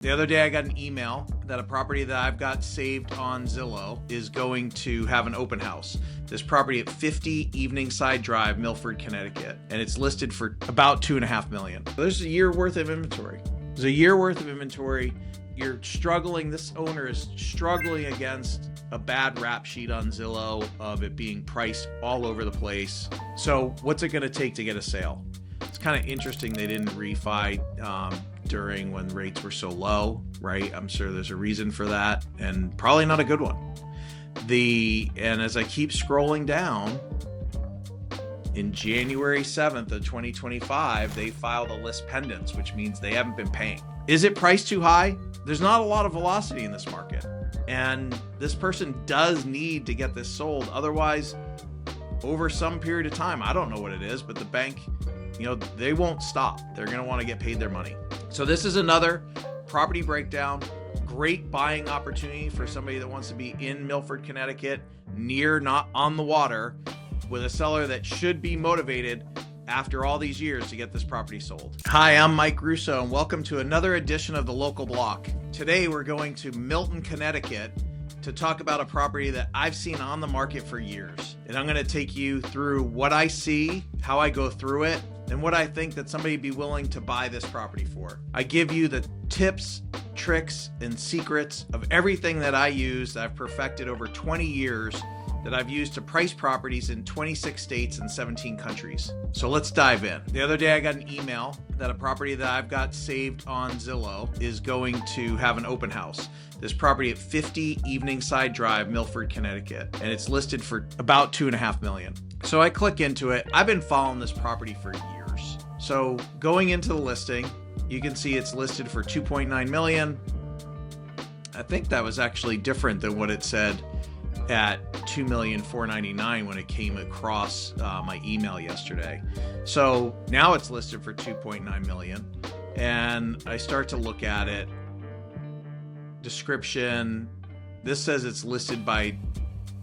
The other day I got an email that a property that I've got saved on Zillow is going to have an open house. This property at 50 Eveningside Drive, Milford, Connecticut, and it's listed for about $2.5 million. There's a year worth of inventory. There's a year worth of inventory. You're struggling, this owner is struggling against a bad rap sheet on Zillow of it being priced all over the place. So what's it gonna take to get a sale? It's kind of interesting they didn't refi during when rates were so low, right? I'm sure there's a reason for that, and probably not a good one. And as I keep scrolling down, in January 7th of 2025, they filed a list pendants, which means they haven't been paying. Is it priced too high? There's not a lot of velocity in this market, and this person does need to get this sold. Otherwise, over some period of time, I don't know what it is, but the bank, they won't stop. They're going to want to get paid their money. So this is another property breakdown. Great buying opportunity for somebody that wants to be in Milford, Connecticut, near, not on the water, with a seller that should be motivated after all these years to get this property sold. Hi, I'm Mike Russo, and welcome to another edition of The Local Block. Today we're going to Milton, Connecticut to talk about a property that I've seen on the market for years. And I'm going to take you through what I see, how I go through it, and what I think that somebody would be willing to buy this property for. I give you the tips, tricks, and secrets of everything that I use that I've perfected over 20 years that I've used to price properties in 26 states and 17 countries. So let's dive in. The other day I got an email that a property that I've got saved on Zillow is going to have an open house. This property at 50 Eveningside Drive, Milford, Connecticut, and it's listed for about $2.5 million. So I click into it. I've been following this property for years. So going into the listing, you can see it's listed for $2.9 million. I think that was actually different than what it said at $2,499,000 when it came across my email yesterday. So now it's listed for $2.9 million, and I start to look at it. Description, this says it's listed by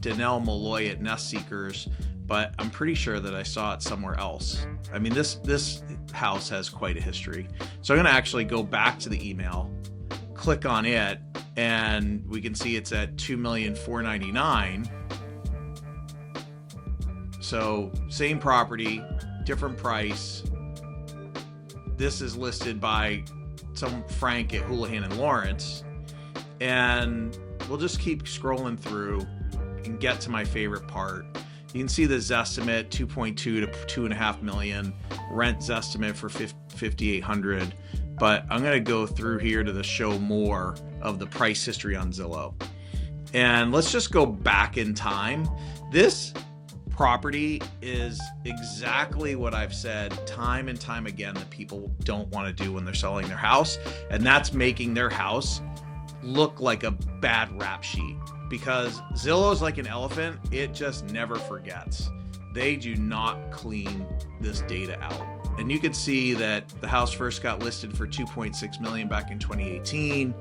Danelle Malloy at Nest Seekers, but I'm pretty sure that I saw it somewhere else. I mean, this house has quite a history. So I'm gonna actually go back to the email, click on it, and we can see it's at $2,499,000. So same property, different price. This is listed by some Frank at Houlihan and Lawrence. And we'll just keep scrolling through and get to my favorite part. You can see the Zestimate, 2.2 to 2.5 million, rent Zestimate for $5,800. But I'm going to go through here to the show more of the price history on Zillow. And let's just go back in time. This property is exactly what I've said time and time again that people don't want to do when they're selling their house. And that's making their house look like a bad rap sheet, because Zillow is like an elephant. It just never forgets. They do not clean this data out. And you can see that the house first got listed for $2.6 million back in 2018.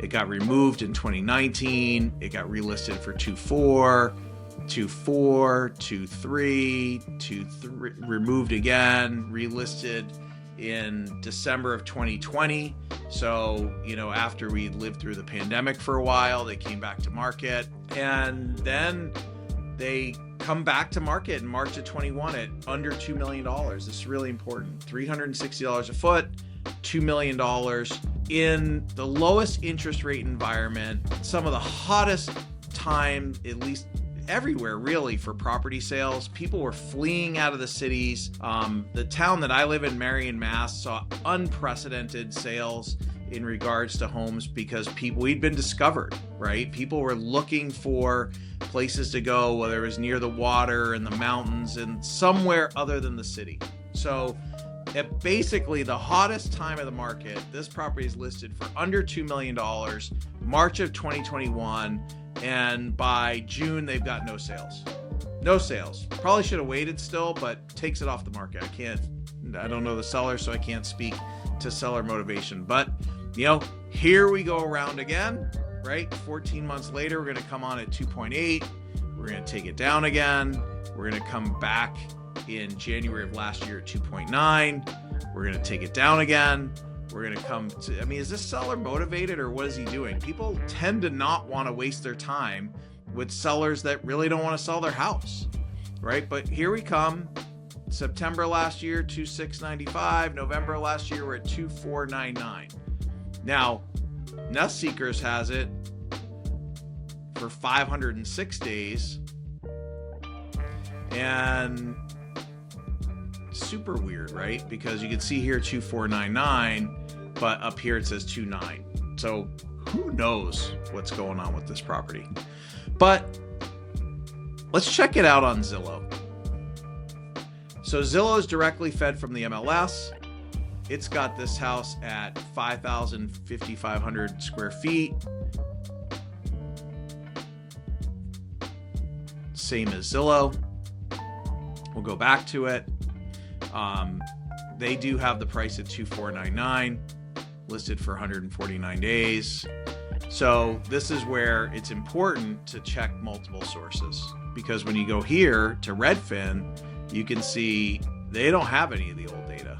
It got removed in 2019. It got relisted for $2.4, $2.4, $2.3, $2.3, removed again, relisted in December of 2020. So, after we lived through the pandemic for a while, they came back to market, and then they come back to market in March of 21 at under $2 million. This is really important. $360 a foot, $2 million in the lowest interest rate environment, some of the hottest time, at least everywhere really, for property sales. People were fleeing out of the cities. The town that I live in, Marion, Mass, saw unprecedented sales in regards to homes because we'd been discovered, right? People were looking for places to go, whether it was near the water and the mountains and somewhere other than the city. So at basically the hottest time of the market, this property is listed for under $2 million, March of 2021. And by June, they've got no sales. No sales. Probably should have waited still, but takes it off the market. I don't know the seller, so I can't speak to seller motivation. But, here we go around again, right? 14 months later, we're going to come on at 2.8. We're going to take it down again. We're going to come back in January of last year at 2.9. We're going to take it down again. We're going to come to, I mean, is this seller motivated or what is he doing? People tend to not want to waste their time with sellers that really don't want to sell their house, right? But here we come. September last year, 2,695. November last year, we're at 2,499. Now, Nest Seekers has it for 506 days. And super weird, right? Because you can see here 2,499, but up here it says 2,9. So who knows what's going on with this property? But let's check it out on Zillow. So Zillow is directly fed from the MLS. It's got this house at 5,500 square feet. Same as Zillow. We'll go back to it. They do have the price at 2,499, listed for 149 days. So this is where it's important to check multiple sources, because when you go here to Redfin, you can see they don't have any of the old data,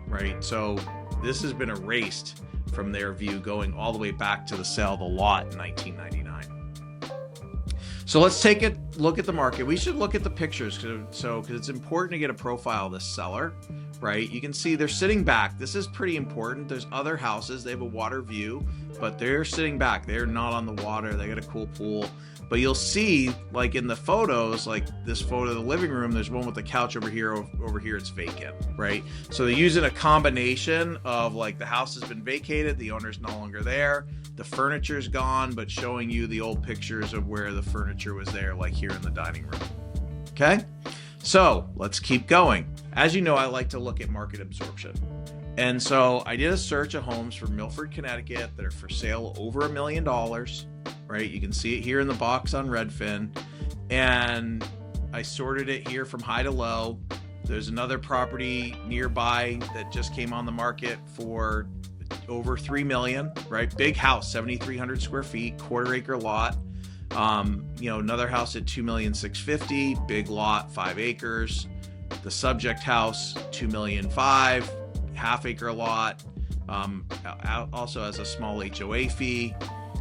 right? So this has been erased from their view going all the way back to the sale of the lot in 1999. So let's take a look at the market. We should look at the pictures because it's important to get a profile of this seller, right? You can see they're sitting back. This is pretty important. There's other houses. They have a water view, but they're sitting back. They're not on the water. They got a cool pool. But you'll see, like in the photos, like this photo of the living room, there's one with the couch over here. Over here, it's vacant, right? So they're using a combination of like the house has been vacated, the owner's no longer there, the furniture's gone, but showing you the old pictures of where the furniture was there, like here in the dining room. Okay, so let's keep going. As you know, I like to look at market absorption. And so I did a search of homes for Milford, Connecticut that are for sale over $1 million, right? You can see it here in the box on Redfin. And I sorted it here from high to low. There's another property nearby that just came on the market for over $3 million, right? Big house, 7,300 square feet, quarter acre lot. Another house at $2,650,000, big lot, 5 acres. The subject house, $2,500,000, half acre lot. Also has a small HOA fee.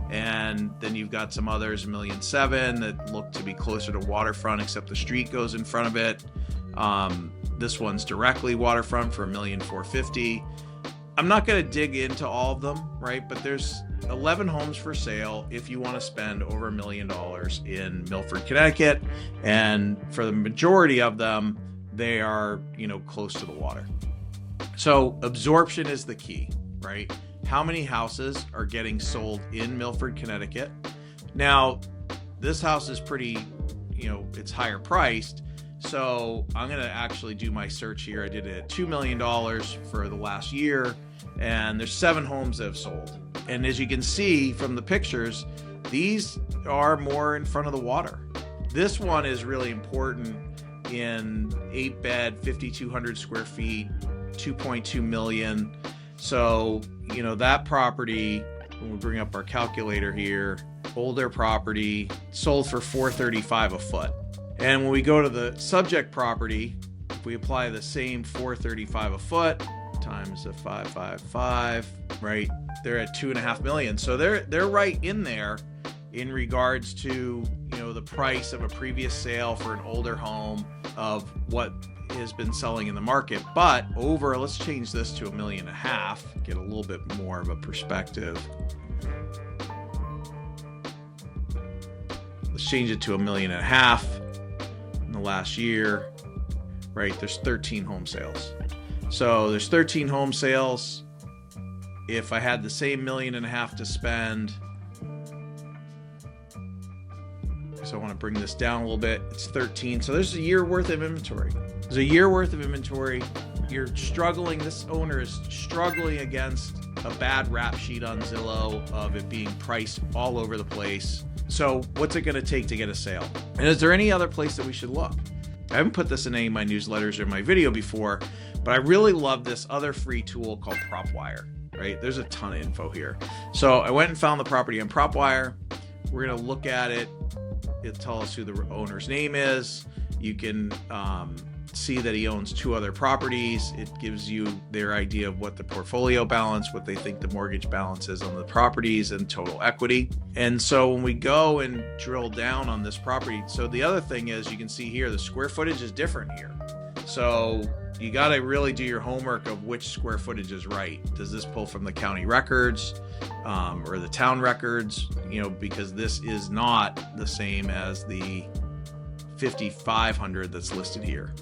And then you've got some others, $1,700,000 that look to be closer to waterfront, except the street goes in front of it. This one's directly waterfront for $1,450,000. I'm not going to dig into all of them, right? But there's 11 homes for sale if you want to spend over $1 million in Milford, Connecticut. And for the majority of them, they are, close to the water. So absorption is the key, right? How many houses are getting sold in Milford, Connecticut? Now, this house is pretty, it's higher priced. So I'm going to actually do my search here. I did it at $2 million for the last year, and there's 7 homes that have sold. And as you can see from the pictures, these are more in front of the water. This one is really important in 8-bed, 5,200 square feet, $2.2 million. So, that property, when we bring up our calculator here, older property, sold for $435 a foot. And when we go to the subject property, if we apply the same $435 a foot times the 555, right, they're at $2.5 million. So they're right in there in regards to, the price of a previous sale for an older home of what has been selling in the market. But let's change this to $1.5 million, get a little bit more of a perspective. Let's change it to $1.5 million in the last year, right? There's 13 home sales. So there's 13 home sales. If I had the same $1.5 million to spend, so I want to bring this down a little bit. It's 13. So there's a year worth of inventory. There's a year worth of inventory. You're struggling. This owner is struggling against a bad rap sheet on Zillow of it being priced all over the place. So what's it going to take to get a sale? And is there any other place that we should look? I haven't put this in any of my newsletters or my video before, but I really love this other free tool called PropWire, right? There's a ton of info here. So I went and found the property on PropWire. We're going to look at it. It'll tell us who the owner's name is. You can see that he owns 2 other properties. It gives you their idea of what the portfolio balance, what they think the mortgage balance is on the properties, and total equity. And so when we go and drill down on this property, so the other thing is, you can see here the square footage is different here. So you got to really do your homework of which square footage is right. Does this pull from the county records or the town records? Because this is not the same as the 5,500 that's listed here.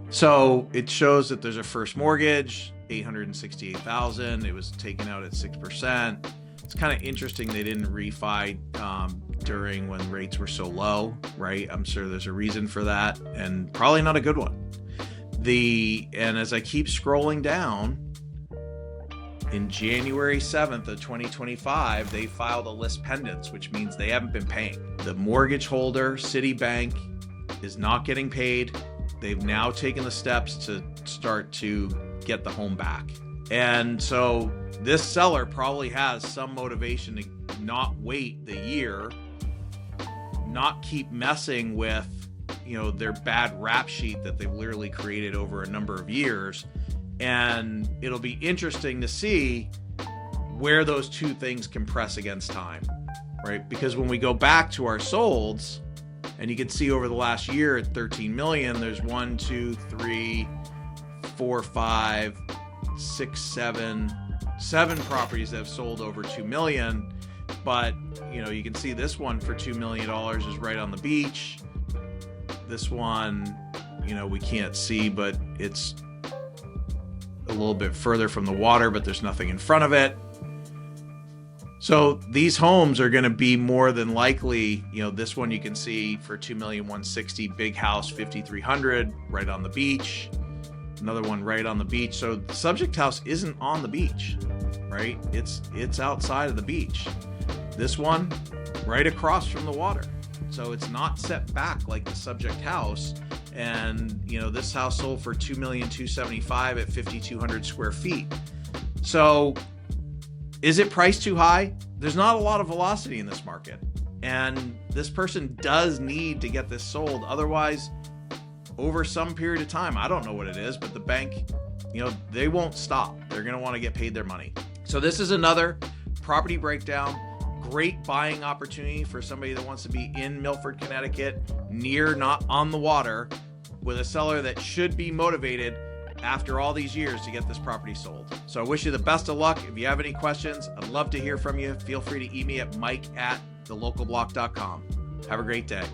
So it shows that there's a first mortgage, $868,000. It was taken out at 6%. It's kind of interesting they didn't refi during when rates were so low, right? I'm sure there's a reason for that, and probably not a good one. And as I keep scrolling down, in January 7th of 2025, they filed a list pendants, which means they haven't been paying. The mortgage holder, Citibank, is not getting paid. They've now taken the steps to start to get the home back. And so this seller probably has some motivation to not wait the year, not keep messing with, their bad rap sheet that they've literally created over a number of years. And it'll be interesting to see where those two things compress against time, right? Because when we go back to our solds, and you can see over the last year at 13 million, there's 1, 2, 3, 4, 5, 6, 7 properties that have sold over 2 million. But, you can see this one for $2 million is right on the beach. This one, we can't see, but it's a little bit further from the water, but there's nothing in front of it. So these homes are going to be more than likely, this one you can see for $2,160,000, big house, 5,300, right on the beach. Another one right on the beach. So the subject house isn't on the beach, right? It's outside of the beach. This one right across from the water. So it's not set back like the subject house. And, this house sold for $2,275,000 at 5,200 square feet. So is it priced too high? There's not a lot of velocity in this market. And this person does need to get this sold. Otherwise, over some period of time, I don't know what it is, but the bank, they won't stop. They're going to want to get paid their money. So this is another property breakdown. Great buying opportunity for somebody that wants to be in Milford, Connecticut, near, not on the water, with a seller that should be motivated after all these years to get this property sold. So I wish you the best of luck. If you have any questions, I'd love to hear from you. Feel free to email me at mike@thelocalblock.com. Have a great day.